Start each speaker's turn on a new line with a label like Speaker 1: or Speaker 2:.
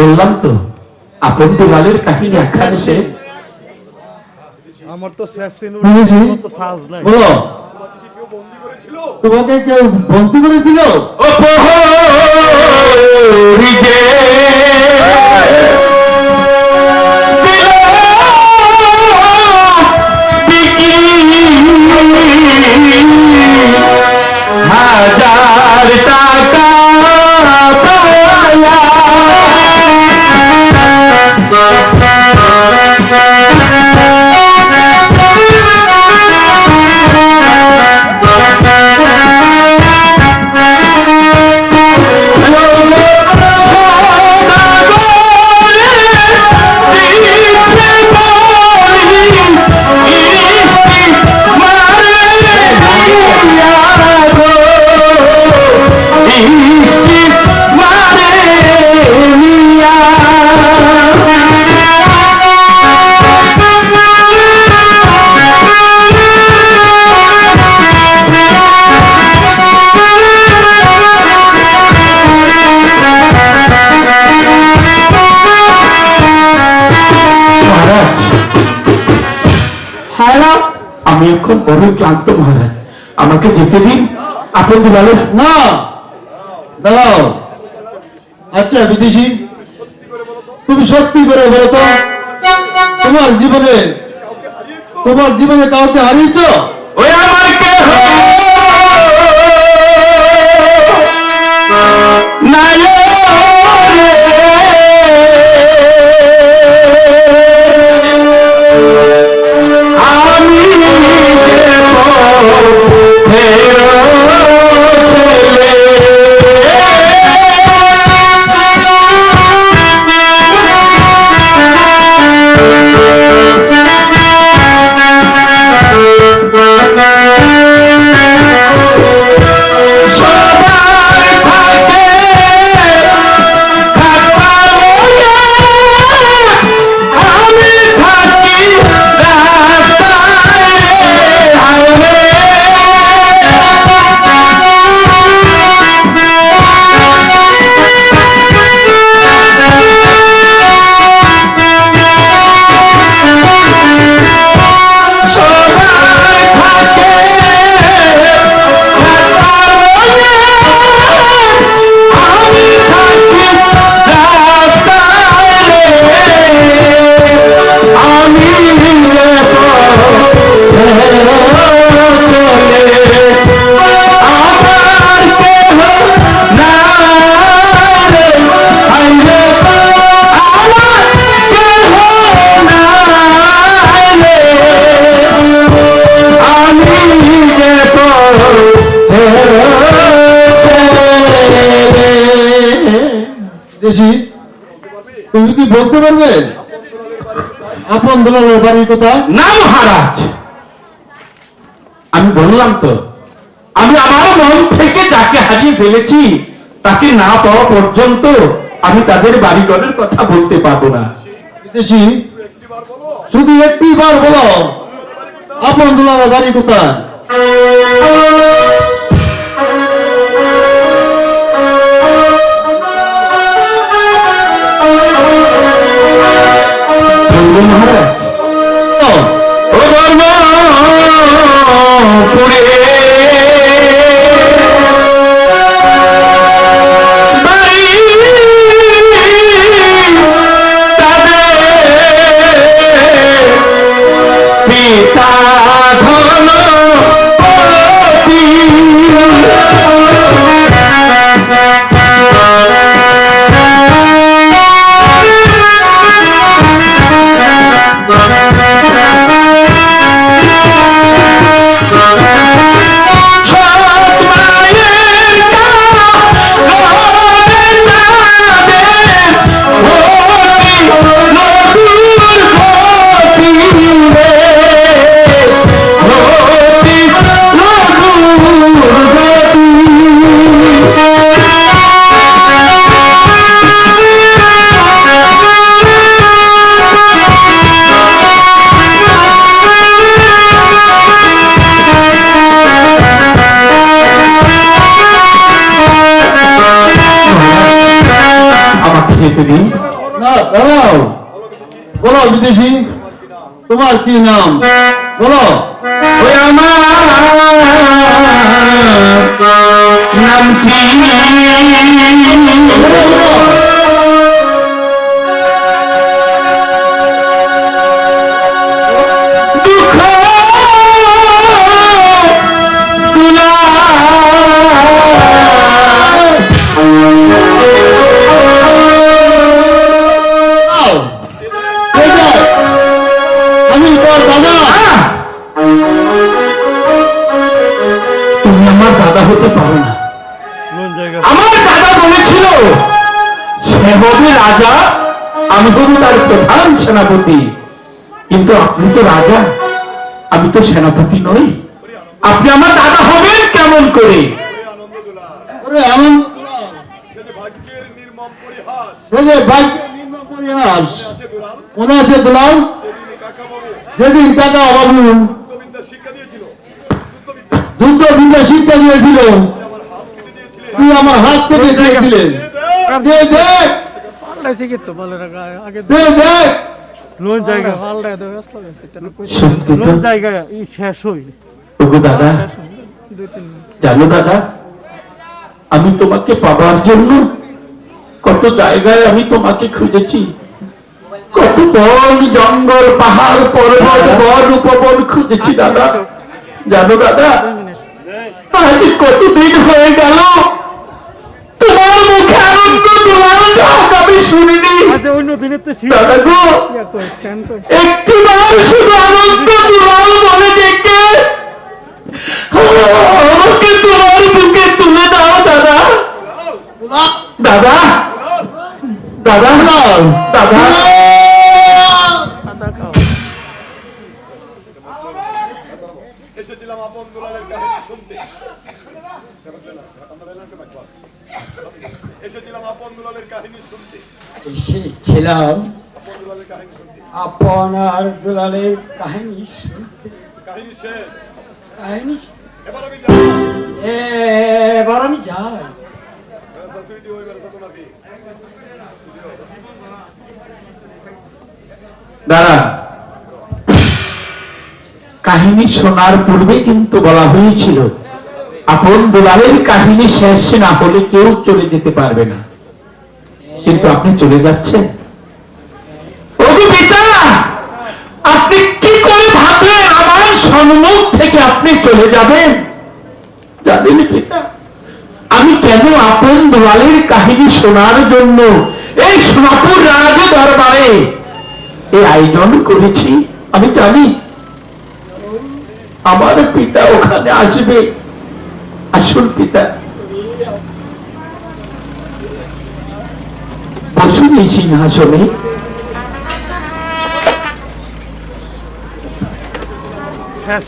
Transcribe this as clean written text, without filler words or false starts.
Speaker 1: বললাম তো আপন দুলালের কাহিনী একখানে শেষ।
Speaker 2: আমার তো শেষ
Speaker 3: বুঝেছি।
Speaker 2: তো সাজ নাই।
Speaker 3: বলো, তোমাকে কেউ বন্দি করেছিল?
Speaker 1: ও প্রহরী যে হাজার টাকা আমি এখন বড়ই ক্লান্ত মহারাজ, আমাকে যেতে দিন। আপন দুলালের
Speaker 3: না, দাঁড়াও। আচ্ছা বিদেশি, তুমি সত্যি করে বলো তো, তোমার জীবনে কাউকে হারিয়েছ?
Speaker 1: ওই আমার কেহ নাই রে। আমি
Speaker 3: তুমি কি বলতে পারবে আপন দুলালের বাড়ি কোথায়?
Speaker 1: না মহারাজ, আমি বললাম তো, আমি আমার মন থেকে যাকে হারিয়ে ফেলেছি তাকে না পাওয়া পর্যন্ত আমি তাদের বাড়িঘরের কথা বলতে পারবো না।
Speaker 3: বিদেশি, শুধু একটি বার বলো আপন দুলালের বাড়ি কোথায়?
Speaker 1: মহারাজ, ও ধর্মপুরে বাড়ি তাদের পিতা ধনপতি। যেতে দিন।
Speaker 3: বিদেশি, তোমার কি নাম বলো?
Speaker 1: ওই আমার নাম কি?
Speaker 3: বলো, বলো।
Speaker 1: দুঃখ
Speaker 3: আও, এই যে, আমি তোর দাদা।
Speaker 1: তুমি আমার দাদা হতে পারো না। আমার দাদা বলেছিল সে হবে রাজা, আমি হব তার প্রধান সেনাপতি। কিন্তু আপনি তো রাজা, আমি তো সেনাপতি নই। আপনি আমার দাদা হবেন কেমন করে?
Speaker 3: ওরে আনন্দ,
Speaker 2: ভাগ্যের নির্মম পরিহাস
Speaker 3: ওরে ভাগ্যের নির্মম পরিহাস।
Speaker 2: আছে দুলাল
Speaker 3: মনে আছে দুলাল?
Speaker 2: সেদিন কাকাবাবু
Speaker 3: যেদিন টাকা বাবু
Speaker 2: যুদ্ধবিদ্যা শিক্ষা দিয়েছিল,
Speaker 3: যুদ্ধ বিদ্যা শিক্ষা দিয়েছিল,
Speaker 2: আমার হাত কেটে দিয়েছিলেন।
Speaker 3: তুই আমার হাত থেকে দিয়েছিলেন। যে দেখ,
Speaker 4: পাল্টাইছে কিন্তু বলে রাখা আগে
Speaker 3: যে দেখ,
Speaker 4: লোন জায়গা পাল্টাই দেবে আসলে গেছে তেন কই
Speaker 1: সত্যি তো?
Speaker 4: লোন জায়গা ই শেষ হই
Speaker 1: ওগো দাদা,
Speaker 4: শেষ হই 2-3 মিনিট
Speaker 1: জানো দাদা, আমি তোমাকে পাবার জন্য কত জায়গায় আমি তোমাকে খুঁজেছি, কত বন জঙ্গল পাহাড় পর্বত বন উপবন খুঁজেছি দাদা। জানো দাদা,
Speaker 4: 2 মিনিট
Speaker 1: আজ কতদিন হয়ে গেল তোমার মুখে আনন্দ তোমার ডাক আমি শুনিনি।
Speaker 4: আচ্ছা অন্য দিনের তো শীত
Speaker 1: দাদা গো,
Speaker 4: ইয়া কই স্ক্যান কই
Speaker 1: একটিবার শুধু আনন্দ দুলাল বলে ডেকে আমাকে তোমার বুকে তুলে দাও দাদা। দাদা, দাদা, দাদা,
Speaker 4: আদা খাও
Speaker 2: এসেছিলাম আপন দুলালের কাহিনী শুনতে। এসেছিলাম আপন দুলালের কাহিনী শুনতে।
Speaker 5: এসেছিলাম
Speaker 2: আপন দুলালের কাহিনী শুনতে।
Speaker 5: আপনার দুলালের কাহিনী শুনতে।
Speaker 2: কাহিনী শেষ।
Speaker 5: কাহিনী
Speaker 2: এবার আমি যাই।
Speaker 5: এবার আমি যাই।
Speaker 2: मेरा ससुरी हुई मेरे साथ ना भी।
Speaker 1: দাদা, কাহিনী শোনার পূর্বে কিন্তু বলা হয়েছিল আপন দুলালের কাহিনী শেষ না হলে কেউ চলে যেতে পারবে না, কিন্তু আপনি চলে যাচ্ছেন। ওগো পিতা, আপনি কি করে ভাবলেন আমার সম্মুখ থেকে আপনি চলে যাবেন? জানেন পিতা, আমি কেন আপন দুলালের কাহিনী শোনার জন্য এই সোনাপুর রাজ দরবারে এই আয়োজন করেছি আমি জানি। আমার পিতা ওখানে আসবে। আসুন পিতা, বসুন এই সিংহাসনে।
Speaker 4: শেষ